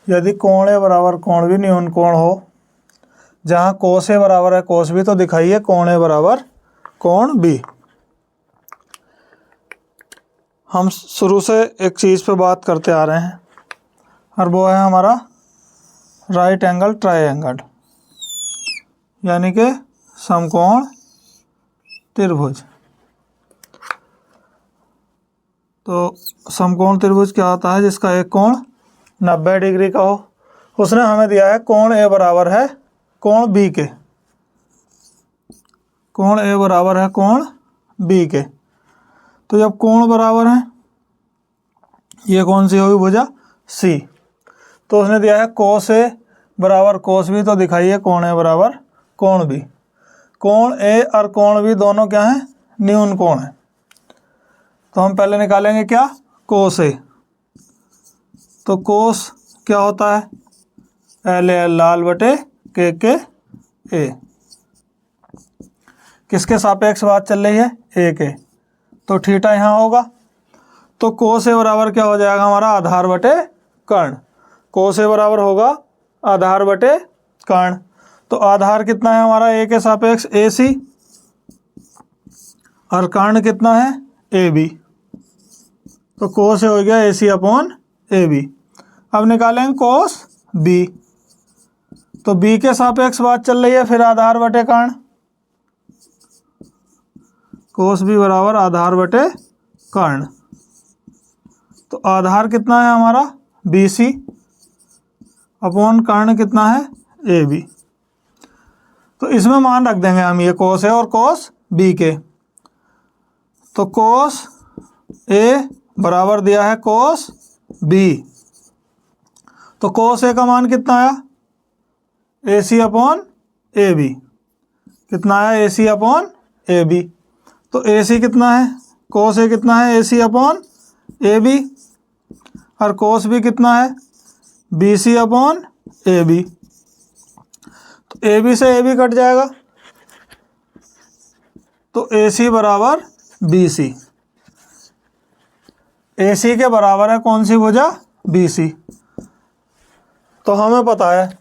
यदि कोण ए बराबर कोण बी न्यून कोण हो, जहाँ कोस ए बराबर है कोस बी, तो दिखाइए कोण ए बराबर कोण बी। हम शुरू से एक चीज़ पे बात करते आ रहे हैं और वो है हमारा राइट एंगल ट्रायंगल, यानी कि समकोण त्रिभुज। तो समकोण त्रिभुज क्या होता है? जिसका एक कोण 90 डिग्री का हो। उसने हमें दिया है कोण ए बराबर है कोण बी के, कोण ए बराबर है कोण बी के। तो जब कोण बराबर है, ये कौन सी होगी भुजा? सी। तो उसने दिया है कोस ए बराबर कोस बी, तो दिखाइए कोण ए बराबर कोण बी। कोण ए और कोण बी दोनों क्या हैं? न्यून कोण है। तो हम पहले निकालेंगे क्या? कोस ए। तो कोस क्या होता है? एल एल लाल बटे के ए। किसके सापेक्ष बात चल रही है? ए के। तो थीटा यहाँ होगा। तो कोस ए बराबर क्या हो जाएगा हमारा? आधार बटे कर्ण। कोस ए बराबर होगा आधार बटे कर्ण। तो आधार कितना है हमारा? ए के सापेक्ष ए सी, और कर्ण कितना है? A B. तो कोस ए हो गया ए सी अपॉन ए बी। अब निकालेंगे कोस बी। तो बी के सापेक्ष बात चल रही है, फिर आधार बटे कर्ण। कोस बी बराबर आधार बटे कर्ण। तो आधार कितना है हमारा? बी सी अपॉन कर्ण कितना है? A B. तो इसमें मान रख देंगे हम ये कोस ए और कोस बी के। तो कोस ए बराबर दिया है कोस बी। तो कोस ए का मान कितना आया? A C upon A B. कितना आया? A C upon A B. तो ए सी कितना है? कोस ए कितना है? A C upon A B. और कोस बी कितना है? B C upon A B. तो ए बी से ए बी कट जाएगा, तो ए सी बराबर बी सी। ए सी के बराबर है कौन सी भुजा? B C. तो हमें पता है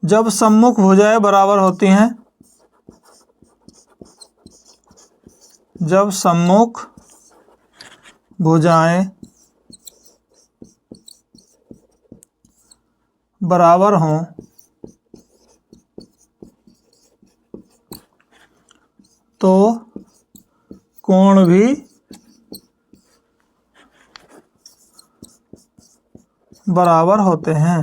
जब सम्मुख भुजाएं बराबर होती हैं, जब सम्मुख भुजाएं बराबर हों तो कोण भी बराबर होते हैं।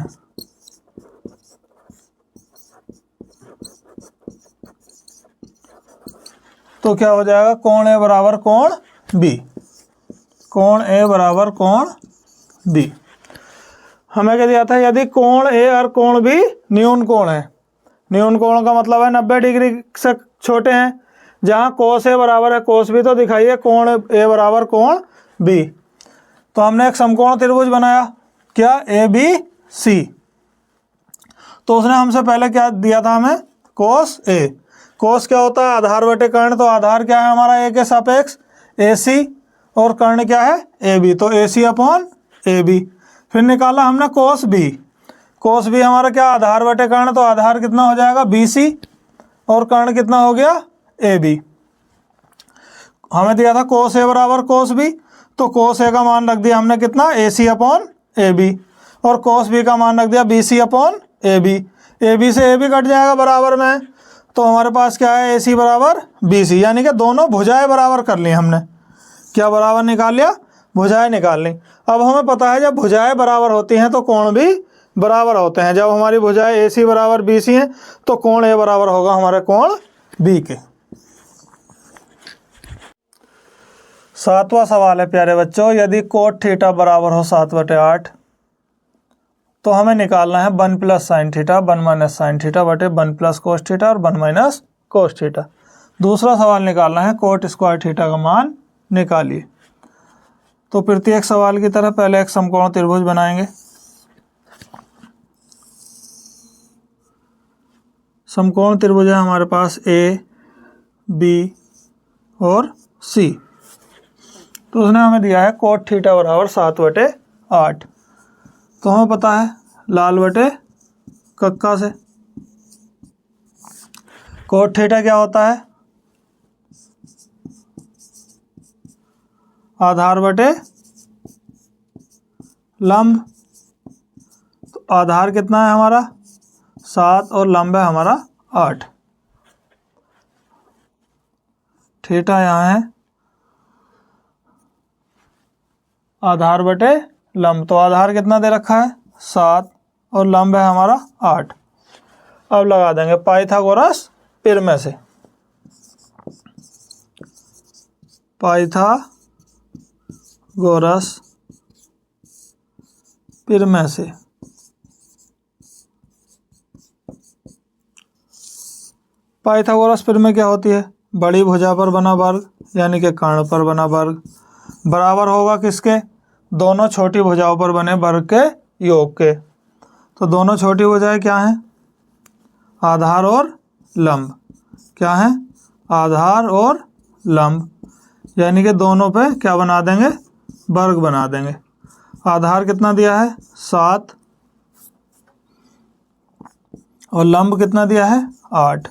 तो क्या हो जाएगा? कोण ए बराबर कोण बी। कोण ए बराबर कोण बी। हमें क्या दिया था? यदि कोण ए और कोण बी न्यून कोण है। न्यून कोण का मतलब है 90 डिग्री से छोटे हैं। जहाँ कोस ए बराबर है कोस बी, तो दिखाइए कोण ए बराबर कोण बी। तो हमने एक समकोण त्रिभुज बनाया, क्या? A B C. तो उसने हमसे पहले क्या दिया था? हमें कोस ए। कोस क्या होता है? आधार बटे कर्ण। तो आधार क्या है हमारा? ए के सापेक्ष ए सी, और कर्ण क्या है? A B. तो A C upon A B. फिर निकाला हमने कोस बी। कोस बी हमारा क्या? आधार बटे कर्ण। तो आधार कितना हो जाएगा? बी सी, और कर्ण कितना हो गया? A B. हमें दिया था कोस ए बराबर कोस बी, तो कोस ए का मान रख दिया हमने कितना? A C upon A B. और कोस बी का मान रख दिया B C upon A B. A B से ए बी कट जाएगा बराबर में, तो हमारे पास क्या है? ए सी बराबर बी सी। यानी कि दोनों भुजाएं बराबर कर ली हमने। क्या बराबर निकाल लिया? भुजाएं निकाल ली। अब हमें पता है जब भुजाएं बराबर होती हैं तो कोण भी बराबर होते हैं। जब हमारी भुजाएं ए सी बराबर बी सी हैं, तो कोण ए बराबर होगा हमारे कोण बी के। 7वां सवाल है प्यारे बच्चों, यदि कोट थीटा बराबर हो 7/8, तो हमें निकालना है 1 plus sine theta 1 minus sine theta बटे 1 प्लस कोस थीटा और 1 माइनस कोस थीटा। दूसरा सवाल निकालना है कोट स्क्वायर थीटा का मान निकालिए। तो प्रत्येक सवाल की तरह पहले एक समकोण त्रिभुज बनाएंगे। समकोण त्रिभुज है हमारे पास ए, बी और सी। तो उसने हमें दिया है कोट थीटा बराबर 7/8। तो हमें पता है लाल बटे कक्का से। कोट थीटा क्या होता है? आधार बटे लंब। तो आधार कितना है हमारा 7 और लंब है हमारा 8। थीटा यहाँ है आधार बटे लंब। तो आधार कितना दे रखा है 7 और लंब है हमारा 8। अब लगा देंगे पाइथागोरस प्रमेय से। पाइथागोरस प्रमेय से पाइथागोरस प्रमेय क्या होती है? बड़ी भुजा पर बना वर्ग यानी कि कर्ण पर बना वर्ग बराबर होगा किसके? दोनों छोटी भुजाओं पर बने वर्ग के योग के। तो दोनों छोटी भुजाएं क्या हैं? आधार और लंब। क्या है? आधार और लंब। यानी कि दोनों पे क्या बना देंगे? वर्ग बना देंगे। आधार कितना दिया है 7 और लंब कितना दिया है 8।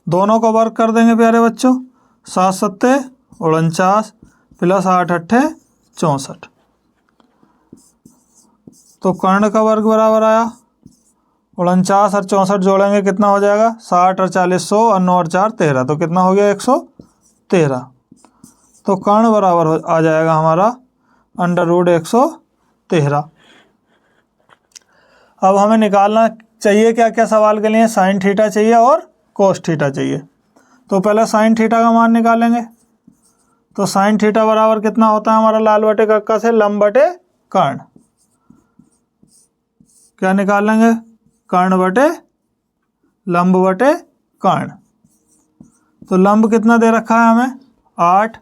दोनों को वर्ग कर देंगे प्यारे बच्चों। 7 सत्ते 49 प्लस 8 अट्ठे 64। तो कर्ण का वर्ग बराबर आया 49 और 64 जोड़ेंगे कितना हो जाएगा? 60 और 40 100 और 9 और 4 13। तो कितना हो गया 113। तो कर्ण बराबर आ जाएगा हमारा √113। अब हमें निकालना चाहिए क्या क्या सवाल के लिए? साइन थीटा चाहिए और कोस थीटा चाहिए। तो पहले साइन थीटा का मान निकालेंगे। तो साइन थीटा बराबर कितना होता है हमारा लाल बटे कक्का से लंब बटे कर्ण। क्या निकालेंगे? कर्ण बटे लंब बटे कर्ण। तो लंब कितना दे रखा है हमें 8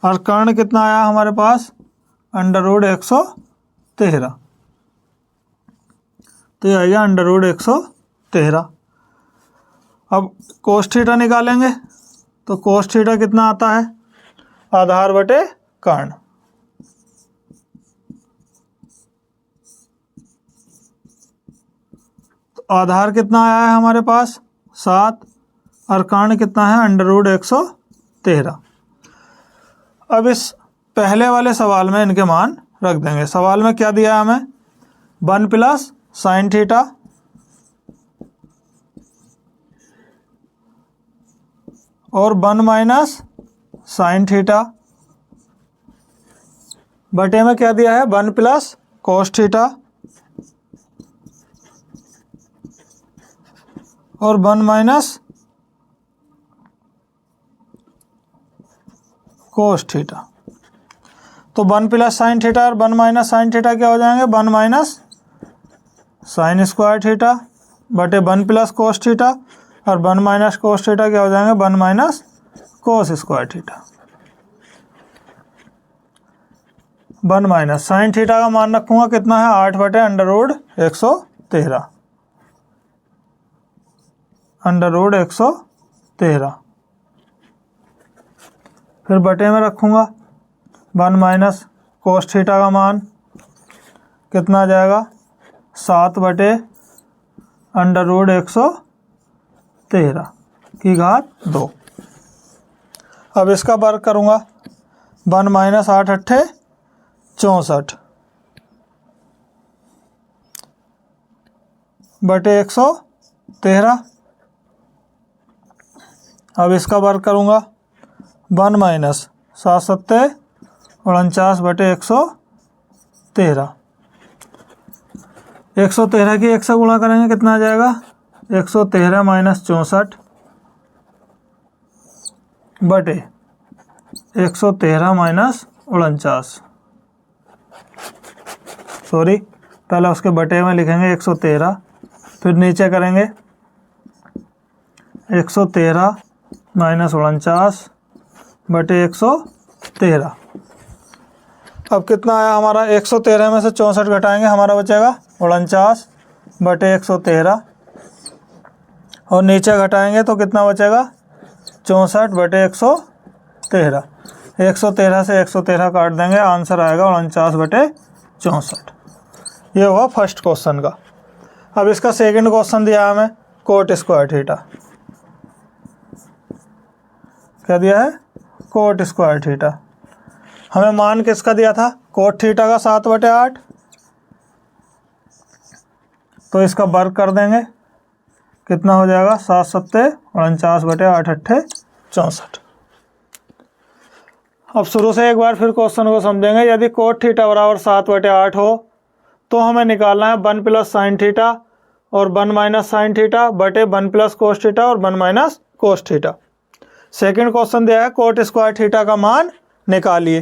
और कर्ण कितना आया हमारे पास √113। तो ये आएगा √113। अब कोस थीटा निकालेंगे। तो कोस थीटा कितना आता है? आधार बटे कर्ण। तो आधार कितना आया है हमारे पास 7 और कर्ण कितना है √113। अब इस पहले वाले सवाल में इनके मान रख देंगे। सवाल में क्या दिया है हमें? 1 प्लस साइन थीटा और 1 माइनस साइन थीटा बटे में क्या दिया है 1 प्लस कोस थीटा और 1 माइनस कोस थीटा। तो 1 प्लस साइन थीटा और 1 माइनस साइन थीटा क्या हो जाएंगे? 1 माइनस साइन स्क्वायर थीटा बटे 1 प्लस कोस थीटा और 1 माइनस कोस थीटा क्या हो जाएंगे? 1 minus cos square theta. 1 minus sign theta का मान रखूंगा कितना है 8 बटे √113। √113 फिर बटे में रखूंगा 1 माइनस कोस थीटा का मान कितना आ जाएगा 7 बटे √113 की घात 2। अब इसका वर्ग करूंगा 1 माइनस 8 अट्ठे 64 बटे 113। अब इसका वर्ग करूंगा 1 माइनस 7 सत्ते 49 बटे 113। 113 की 1 से गुणा करेंगे कितना आ जाएगा 113 माइनस 64 बटे 113 माइनस 49। सॉरी पहले उसके बटे में लिखेंगे 113 फिर नीचे करेंगे 113 माइनस 49 बटे 113। अब कितना आया हमारा 113 में से 64 घटाएंगे हमारा बचेगा 49 बटे 113 और नीचे घटाएंगे तो कितना बचेगा 64 बटे 113। 113 से 113 काट देंगे आंसर आएगा 49 बटे 64। ये हुआ फर्स्ट क्वेश्चन का। अब इसका सेकंड क्वेश्चन दिया है हमें कोट स्क्वायर थीटा। क्या दिया है? Coat square theta. हमें मान किसका दिया था? कोट थीटा का 7/8। तो इसका वर्ग कर देंगे, कितना हो जाएगा? 7 सत्ते 49/8 अट्ठे 64। अब शुरू से एक बार फिर क्वेश्चन को समझेंगे। यदि कोट थीटा बराबर 7/8 हो तो हमें निकालना है 1 प्लस साइन थीटा और 1 माइनस साइन थीटा बटे 1 प्लस कोस थीटा और 1 minus cos theta. Second question दिया है कोट स्क्वायर थीटा का मान निकालिए।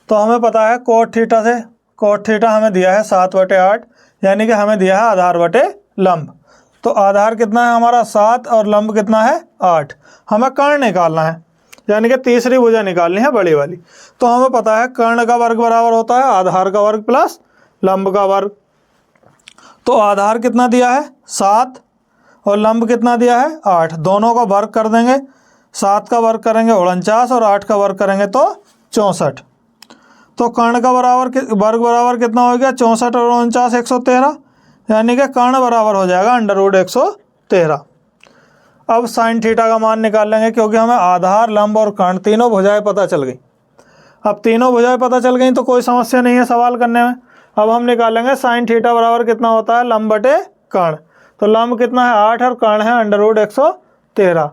तो हमें पता है कोट थीटा से, कोट थीटा हमें दिया है 7/8, यानी कि हमें दिया है आधार बटे लंब। तो आधार कितना है हमारा? 7 और लंब कितना है? 8। हमें कर्ण निकालना है, यानी कि तीसरी भुजा निकालनी है बड़ी वाली। तो हमें पता है कर्ण का वर्ग बराबर होता है आधार का वर्ग प्लस लंब का वर्ग। तो आधार कितना दिया है? 7 और लंब कितना दिया है? 8। दोनों का वर्ग कर देंगे। 7 का वर्ग करेंगे 49 और 8 का वर्ग करेंगे तो 64। तो कर्ण का वर्ग बराबर कितना हो गया? 64 और 49 113, यानी कि कर्ण बराबर हो जाएगा √113। अब साइन थीटा का मान निकाल लेंगे, क्योंकि हमें आधार लंब और कर्ण तीनों भुजाएं पता चल गई। अब तीनों भुजाएं पता चल गई तो कोई समस्या नहीं है सवाल करने में। अब हम निकालेंगे साइन थीटा बराबर कितना होता है? लंब बटे कर्ण। तो लंब कितना है? 8 और कर्ण है √113।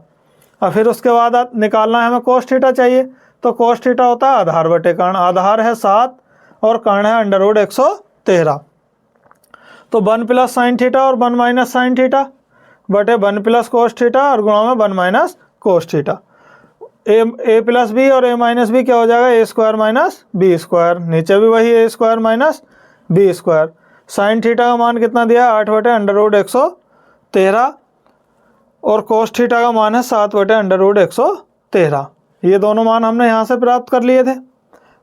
और फिर उसके बाद निकालना है हमें कोस थीटा चाहिए। तो कोस थीटा होता है आधार बटे कर्ण। आधार है 7 और कर्ण है √113। तो 1 प्लस साइन थीटा और 1 माइनस साइन थीटा बटे 1 प्लस कोस थीटा और गुणा में 1 minus cos theta. A plus B और ए माइनस बी क्या हो जाएगा? A square minus B square. नीचे भी वही A square minus B square. Sine theta का मान कितना दिया है? 8 बटे √113 और कोस थीटा का मान है 7 बटे √113। ये दोनों मान हमने यहाँ से प्राप्त कर लिए थे।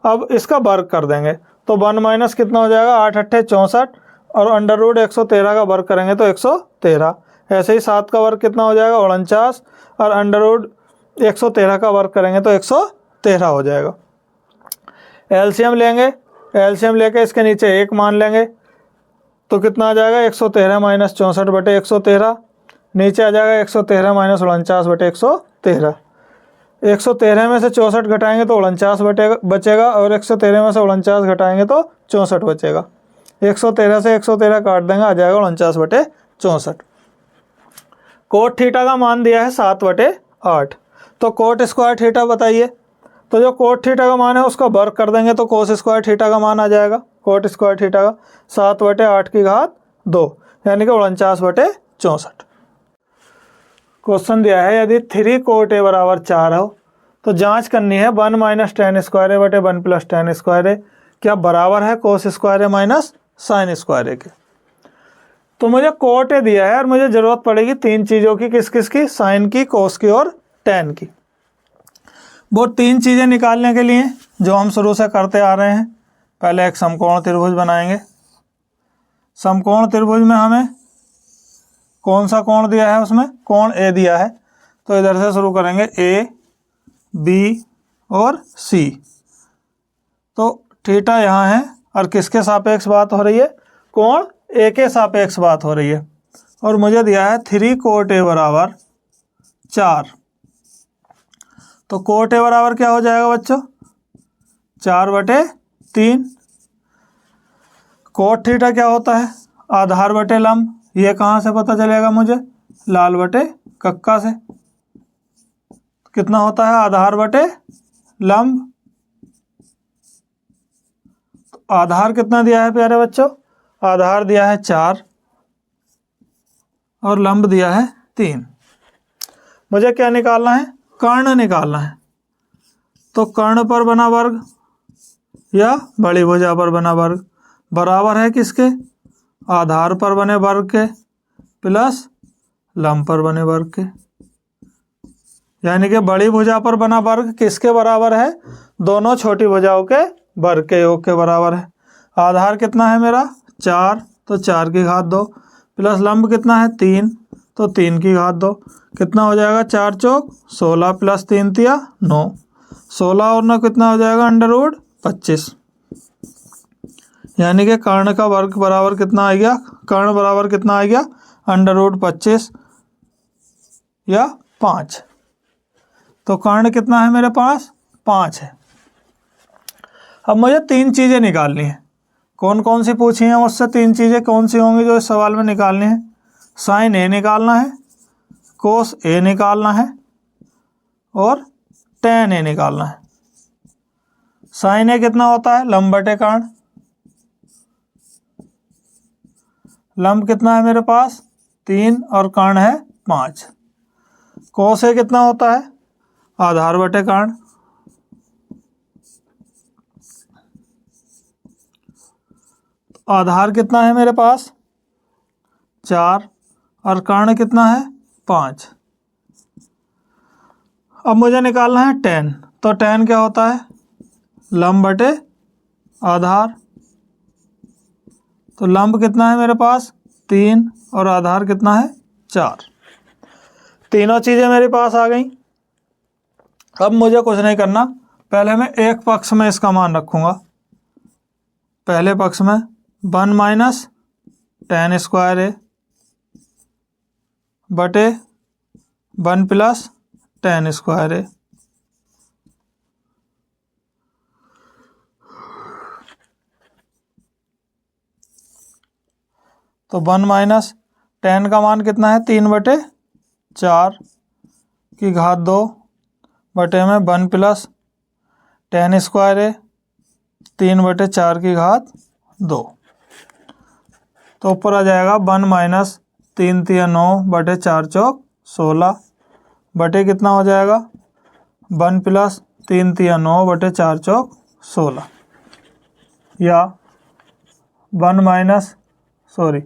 अब इसका वर्ग कर देंगे तो 1 माइनस कितना हो जाएगा? 8 अट्ठे 64 और √113 का वर्ग करेंगे तो 113। ऐसे ही 7 का वर्ग कितना हो जाएगा? 49 और √113 का वर्ग करेंगे तो 113 हो जाएगा। एलसीएम लेंगे, एलसीएम लेके इसके नीचे 1 मान लेंगे तो कितना आ जाएगा? 113 माइनस 64 बटे 113। नीचे आ जाएगा 113 माइनस 49 बटे 113। 113 में से 64 घटाएंगे तो 49 बचेगा और 113 में से 49 घटाएंगे तो 64 बचेगा। 113 से 113 काट देंगे, आ जाएगा 49 बटे 64। कोट थीटा का मान दिया है 7/8। तो कोट स्क्वायर थीटा बताइए। तो जो कोट थीटा का मान है उसका वर्ग कर देंगे तो कोस स्क्वायर थीटा का मान आ जाएगा। कोट स्क्वायर थीटा का 7/8 की घात 2, यानी कि 49 बटे 64। क्वेश्चन दिया है यदि 3 कोट ए बराबर 4 हो तो जांच करनी है 1 माइनस टेन स्क्वायर ए बटे 1 प्लस टेन स्क्वायर ए क्या बराबर है कोस स्क्वायर ए माइनस साइन स्क्वायर ए के। तो मुझे कोट ए दिया है और मुझे ज़रूरत पड़ेगी 3 चीज़ों की। किस किस की? साइन की, कोस की और टेन की। वो 3 चीज़ें निकालने के लिए जो हम शुरू से करते आ रहे हैं, पहले एक समकोण त्रिभुज बनाएंगे। समकोण त्रिभुज में हमें कौन सा कोण दिया है? उसमें कोण ए दिया है। तो इधर से शुरू करेंगे ए, बी और सी। तो थीटा यहाँ है और किसके सापेक्ष बात हो रही है? कोण ए के सापेक्ष बात हो रही है। और मुझे दिया है 3 कोट ए बराबर 4। तो कोट ए बराबर क्या हो जाएगा बच्चों? 4/3। कोट थीटा क्या होता है? आधार बटे लंब। ये कहाँ से पता चलेगा मुझे? लाल बटे कक्का से। कितना होता है? आधार बटे लंब। तो आधार कितना दिया है प्यारे बच्चों? आधार दिया है 4 और लंब दिया है 3। मुझे क्या निकालना है? कर्ण निकालना है। तो कर्ण पर बना वर्ग या बड़ी भुजा पर बना वर्ग बराबर है किसके? आधार पर बने वर्ग के प्लस लंब पर बने वर्ग के। यानी कि बड़ी भुजा पर बना वर्ग किसके बराबर है? दोनों छोटी भुजाओं के वर्ग के योग के बराबर है। आधार कितना है मेरा? 4, तो 4 की घात 2 प्लस लंब कितना है? 3, तो 3 की घात 2। कितना हो जाएगा? 4 चौक 16 प्लस 3 तिया 9। 16 और 9 कितना हो जाएगा? √25। यानी कि कर्ण का वर्ग बराबर कितना आ गया, कर्ण बराबर कितना आ गया, √25 या 5। तो कर्ण कितना है मेरे पास, 5 है। अब मुझे 3 चीज़ें निकालनी है। कौन कौन सी पूछी हैं मुझसे, 3 चीज़ें कौन सी होंगी जो इस सवाल में निकालनी है? साइन ए निकालना है, कोस ए निकालना है और टेन ए निकालना है। साइन ए कितना होता है, लंब बटे कर्ण। लंब कितना है मेरे पास, 3 और कर्ण है 5। कोस ए कितना होता है, आधार बटे कर्ण। आधार कितना है मेरे पास, 4 और कर्ण कितना है, 5। अब मुझे निकालना है टेन। तो टेन क्या होता है, लंब बटे आधार। तो लंब कितना है मेरे पास, 3 और आधार कितना है, 4। तीनों चीज़ें मेरे पास आ गई। अब मुझे कुछ नहीं करना, पहले मैं एक पक्ष में इसका मान रखूँगा। पहले पक्ष में 1 - tan स्क्वायर ए बटे 1 + tan स्क्वायर ए। तो 1 - tan का मान कितना है, 3/4 की घात 2 बटे में 1 + tan स्क्वायर ए 3/4 की घात 2। तो ऊपर आ जाएगा 1 - 3 × 9 बटे 4 चौक 16 बटे कितना हो जाएगा, 1 + 3 × 9 बटे 4 चौक 16। या 1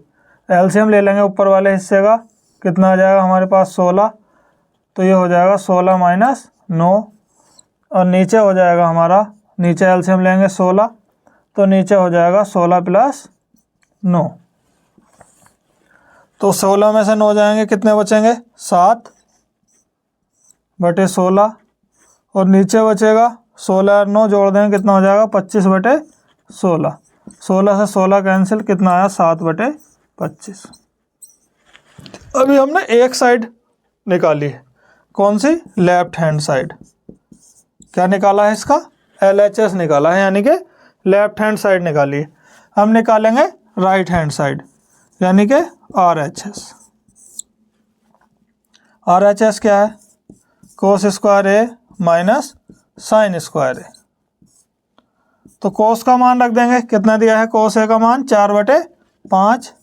एलसीएम ले लेंगे ऊपर वाले हिस्से का, कितना आ जाएगा हमारे पास 16। तो ये हो जाएगा 16 - 9 और नीचे हो जाएगा हमारा, नीचे एलसीएम लेंगे 16 तो नीचे हो जाएगा 16 + 9। तो 16 में से 9 जाएंगे, कितने बचेंगे, 7 बटे 16 और नीचे बचेगा 16 और 9 जोड़ देंगे, कितना हो जाएगा 25 बटे 16। 16 से 16 कैंसिल, कितना आया 7 बटे 25। अभी हमने एक साइड निकाली है, कौन सी, लेफ्ट हैंड साइड। क्या निकाला है इसका, LHS निकाला है, यानी कि लेफ्ट हैंड साइड निकाली है। हम निकालेंगे राइट हैंड साइड, यानी कि RHS। RHS क्या है, कोस स्क्वायर ए माइनस साइन स्क्वायर ए। तो कोस का मान रख देंगे, कितना दिया है कोस ए का मान, 4/5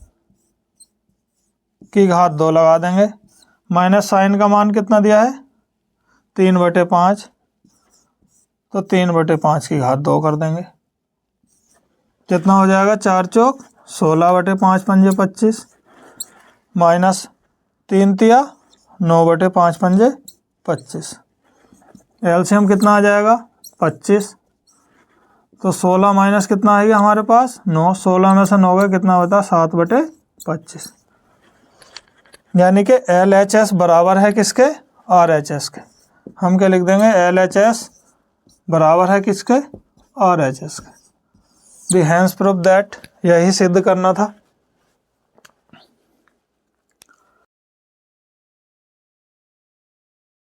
की घात 2 लगा देंगे, माइनस साइन का मान कितना दिया है, 3/5। तो 3/5 की घात 2 कर देंगे, कितना हो जाएगा, 4 चौक 16 बटे 5 पंजे 25 माइनस 3 तिया 9 बटे 5 पंजे 25। एलसीएम कितना आ जाएगा, 25। तो 16 माइनस कितना आएगा हमारे पास, 9। 16 में से 9 का कितना होता है, 7 बटे 25। यानी कि LHS बराबर है किसके, RHS के। हम क्या लिख देंगे, LHS बराबर है किसके, RHS के। दी हैंस प्रूफ दैट, यही सिद्ध करना था।